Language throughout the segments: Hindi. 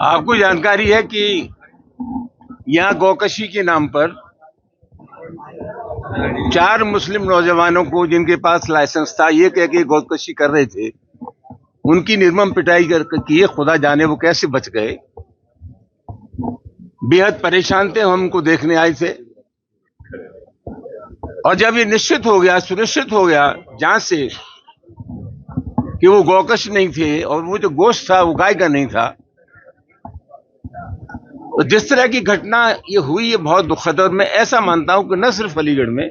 आपको जानकारी है कि यहाँ गौकशी के नाम पर 4 मुस्लिम नौजवानों को, जिनके पास लाइसेंस था, ये कह के गौकशी कर रहे थे, उनकी निर्मम पिटाई की। खुदा जाने वो कैसे बच गए। बेहद परेशान थे, हम उनको देखने आए थे। और जब ये निश्चित हो गया, सुनिश्चित हो गया जांच से कि वो गौकश नहीं थे और वो जो गोश्त था वो गाय का नहीं था, तो जिस तरह की घटना ये हुई, ये बहुत दुखद। और मैं ऐसा मानता हूं कि न सिर्फ अलीगढ़ में,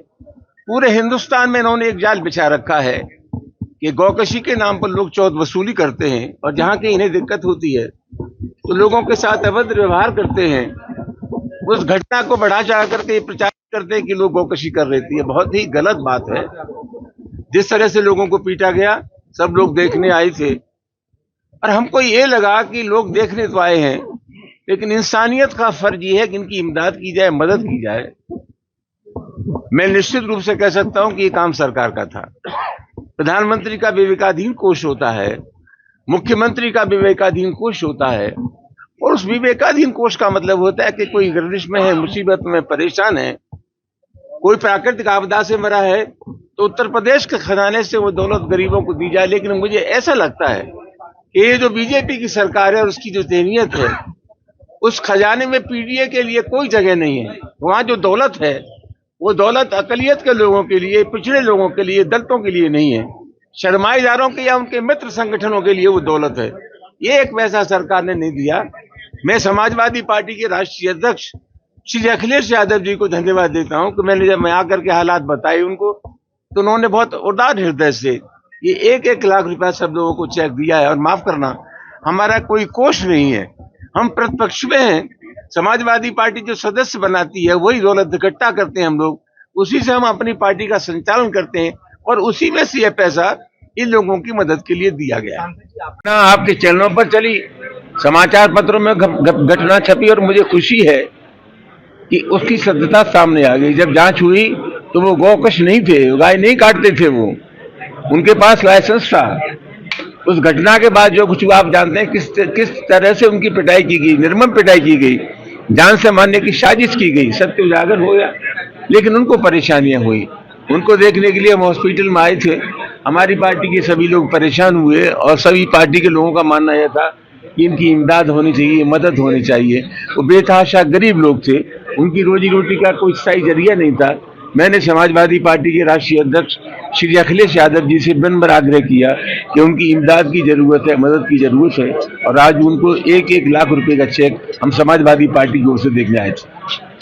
पूरे हिंदुस्तान में इन्होंने एक जाल बिछा रखा है कि गौकशी के नाम पर लोग चौथ वसूली करते हैं और जहां की इन्हें दिक्कत होती है तो लोगों के साथ अभद्र व्यवहार करते हैं। उस घटना को बढ़ा चढ़ा करके प्रचार करते हैं कि लोग गौकशी कर रहे थे। ये बहुत ही गलत बात है। जिस तरह से लोगों को पीटा गया, सब लोग देखने आए थे और हमको ये लगा कि लोग देखने तो आए हैं, लेकिन इंसानियत का फर्ज ये है कि इनकी इमदाद की जाए, मदद की जाए। मैं निश्चित रूप से कह सकता हूं कि ये काम सरकार का था। प्रधानमंत्री का विवेकाधीन कोष होता है, मुख्यमंत्री का विवेकाधीन कोष होता है, और उस विवेकाधीन कोष का मतलब होता है कि कोई गर्दिश में है, मुसीबत में, परेशान है, कोई प्राकृतिक आपदा से मरा है, तो उत्तर प्रदेश के खजाने से वो दौलत गरीबों को दी जाए। लेकिन मुझे ऐसा लगता है कि ये जो बीजेपी की सरकार है और उसकी जो ज़हनियत है, उस खजाने में पीडीए के लिए कोई जगह नहीं है। वहां जो दौलत है वो दौलत अकलियत के लोगों के लिए, पिछड़े लोगों के लिए, दलितों के लिए नहीं है, शर्माईदारों के या उनके मित्र संगठनों के लिए वो दौलत है। ये एक पैसा सरकार ने नहीं दिया। मैं समाजवादी पार्टी के राष्ट्रीय अध्यक्ष श्री अखिलेश यादव जी को धन्यवाद देता हूं कि मैंने जब आकर के हालात बताए उनको, तो उन्होंने बहुत उदार हृदय से ये 1-1 लाख रुपया सब लोगों को चेक दिया है। और माफ करना, हमारा कोई कोष नहीं है, हम प्रतिपक्ष में हैं। समाजवादी पार्टी जो सदस्य बनाती है वही दौलत इकट्ठा करते हैं हम लोग, उसी से हम अपनी पार्टी का संचालन करते हैं और उसी में से यह पैसा इन लोगों की मदद के लिए दिया गया ना। आपके चैनलों पर चली, समाचार पत्रों में घटना छपी और मुझे खुशी है कि उसकी सत्यता सामने आ गई। जब जांच हुई तो वो गौकश नहीं थे, गाय नहीं काटते थे, वो उनके पास लाइसेंस था। उस घटना के बाद जो कुछ हुआ आप जानते हैं, किस तरह से उनकी पिटाई की गई, निर्मम पिटाई की गई, जान से मारने की साजिश की गई। सत्य उजागर हो गया, लेकिन उनको परेशानियां हुई। उनको देखने के लिए हम हॉस्पिटल में आए थे। हमारी पार्टी के सभी लोग परेशान हुए और सभी पार्टी के लोगों का मानना यह था कि इनकी इमदाद होनी चाहिए, मदद होनी चाहिए। वो बेतहाशा गरीब लोग थे, उनकी रोजी रोटी का कोई स्थायी जरिया नहीं था। मैंने समाजवादी पार्टी के राष्ट्रीय अध्यक्ष श्री अखिलेश यादव जी से विनम्र आग्रह किया कि उनकी इमदाद की जरूरत है, मदद की जरूरत है, और आज उनको 1-1 लाख रुपए का चेक हम समाजवादी पार्टी की ओर से देखने आए थे।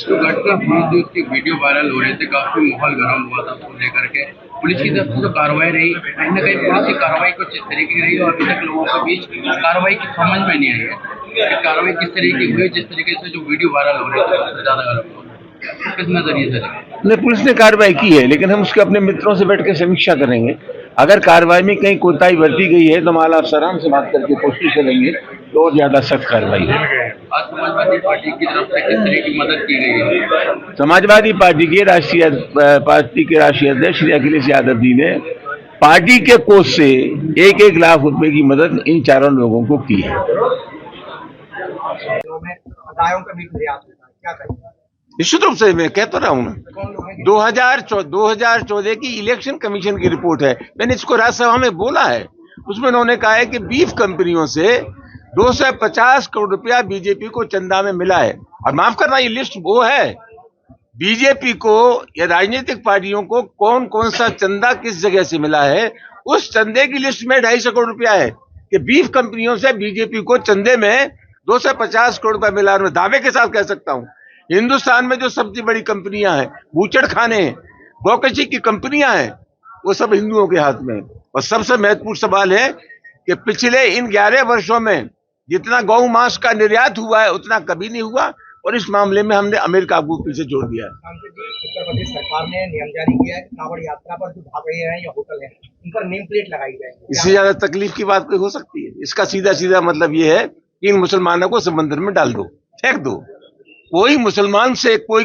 तो घटना हुई, उसकी वीडियो वायरल हो रहे थे, काफी माहौल गर्म हुआ था उसको लेकर के। पुलिस की तरफ से जो कार्रवाई रही, कहीं न कहीं पुलिस की कार्रवाई कुछ इस तरीके की रही और अभी तक लोगों के बीच कार्रवाई की समझ में नहीं आई है। कार्रवाई किस तरीके की हुई, जिस तरीके से जो वीडियो वायरल हो रही थी उससे ज्यादा गर्म हुआ, किस नजरिए से? नहीं, पुलिस ने कार्रवाई की है, लेकिन हम उसके अपने मित्रों से बैठ के समीक्षा करेंगे। अगर कार्रवाई में कहीं कोताही बरती गई है तो हम आला अफसरान से बात करके कोशिश करेंगे तो और ज्यादा सख्त कार्रवाई है। आज समाजवादी पार्टी की तरफ से किस तरह की मदद की गई है? समाजवादी पार्टी के राष्ट्रीय अध्यक्ष श्री अखिलेश यादव जी ने पार्टी के कोष से 1-1 लाख रुपए की मदद इन 4 लोगों को की है। निश्चित रूप से मैं कह तो रहा हूं ना, 2014 की इलेक्शन कमीशन की रिपोर्ट है, मैंने इसको राज्यसभा में बोला है। उसमें उन्होंने कहा है कि बीफ कंपनियों से 250 करोड़ रुपया बीजेपी को चंदा में मिला है। और माफ करना, ये लिस्ट वो है बीजेपी को या राजनीतिक पार्टियों को कौन कौन सा चंदा किस जगह से मिला है, उस चंदे की लिस्ट में 250 करोड़ रुपया है कि बीफ कंपनियों से बीजेपी को चंदे में 250 करोड़ रुपया मिला। और मैं दावे के साथ कह सकता हूं, हिंदुस्तान में जो सबसे बड़ी कंपनियां हैं, बूचड़ खाने हैं, गौकशी की कंपनियां हैं, वो सब हिंदुओं के हाथ में। और सबसे महत्वपूर्ण सवाल है कि पिछले इन 11 वर्षों में जितना गौ मांस का निर्यात हुआ है उतना कभी नहीं हुआ, और इस मामले में हमने अमेरिका को पीछे छोड़ दिया है। उत्तर प्रदेश सरकार ने नियम जारी किया है, कांवड़ यात्रा पर जो ढाबे हैं या होटल हैं, उन पर नेम प्लेट लगाई जाएगी। इससे ज्यादा तकलीफ की बात कोई हो सकती है? इसका सीधा सीधा मतलब ये है कि इन मुसलमानों को समंदर में डाल दो, फेंक दो। कोई मुसलमान से कोई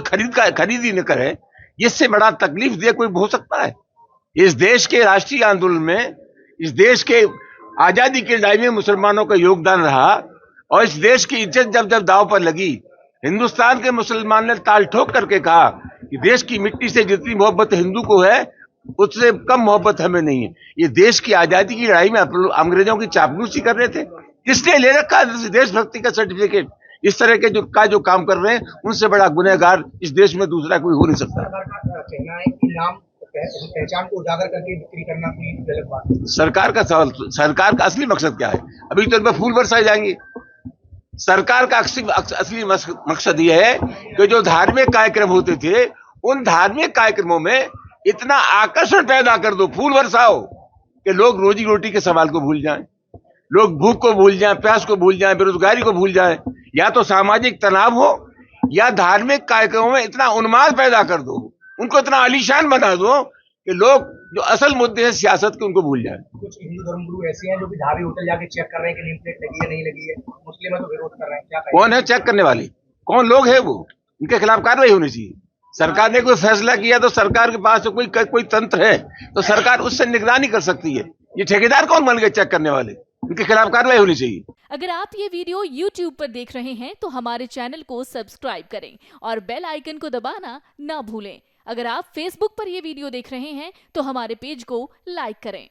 खरीद ही न करे, इससे बड़ा तकलीफ दे कोई हो सकता है? इस देश के राष्ट्रीय आंदोलन में, इस देश के आजादी के लड़ाई में मुसलमानों का योगदान रहा, और इस देश की इज्जत जब जब दांव पर लगी, हिंदुस्तान के मुसलमान ने ताल ठोक करके कहा कि देश की मिट्टी से जितनी मोहब्बत हिंदू को है उससे कम मोहब्बत हमें नहीं है। ये देश की आजादी की लड़ाई में अंग्रेजों की चापलूसी कर रहे थे। किसने ले रखा देशभक्ति का सर्टिफिकेट? इस तरह के जो काम कर रहे हैं, उनसे बड़ा गुनहगार इस देश में दूसरा कोई हो नहीं सकता। सरकार का कहना है कि नाम पहचान को उजागर करके बिक्री करना कोई गलत बात है। सरकार का सवाल, सरकार का असली मकसद क्या है? अभी तो इनमें फूल बरसाए जाएंगे। सरकार का असली मकसद यह है कि जो धार्मिक कार्यक्रम होते थे, उन धार्मिक कार्यक्रमों में इतना आकर्षण पैदा कर दो, फूल बरसाओ कि लोग रोजी रोटी के सवाल को भूल जाएं, लोग भूख को भूल जाएं, प्यास को भूल जाएं, बेरोजगारी को भूल जाएं। या तो सामाजिक तनाव हो या धार्मिक कार्यक्रमों में इतना उन्माद पैदा कर दो, उनको इतना आलीशान बना दो कि लोग जो असल मुद्दे हैं सियासत के, उनको भूल जाएं। कुछ हिंदू धर्मगुरु ऐसे हैं जो भी ढाबे होटल जाके चेक कर रहे हैं कि नेम प्लेट लगी है नहीं लगी है, मुस्लिम है तो विरोध कर रहे हैं। क्या कौन है चेक करने वाले? कौन लोग है वो? उनके खिलाफ कार्रवाई होनी चाहिए। सरकार ने कोई फैसला किया तो सरकार के पास कोई तंत्र है तो सरकार उससे निगरानी कर सकती है। ये ठेकेदार कौन बन गए चेक करने वाले? उनके खिलाफ कार्रवाई होनी चाहिए। अगर आप ये वीडियो YouTube पर देख रहे हैं तो हमारे चैनल को सब्सक्राइब करें और बेल आइकन को दबाना ना भूलें। अगर आप Facebook पर ये वीडियो देख रहे हैं तो हमारे पेज को लाइक करें।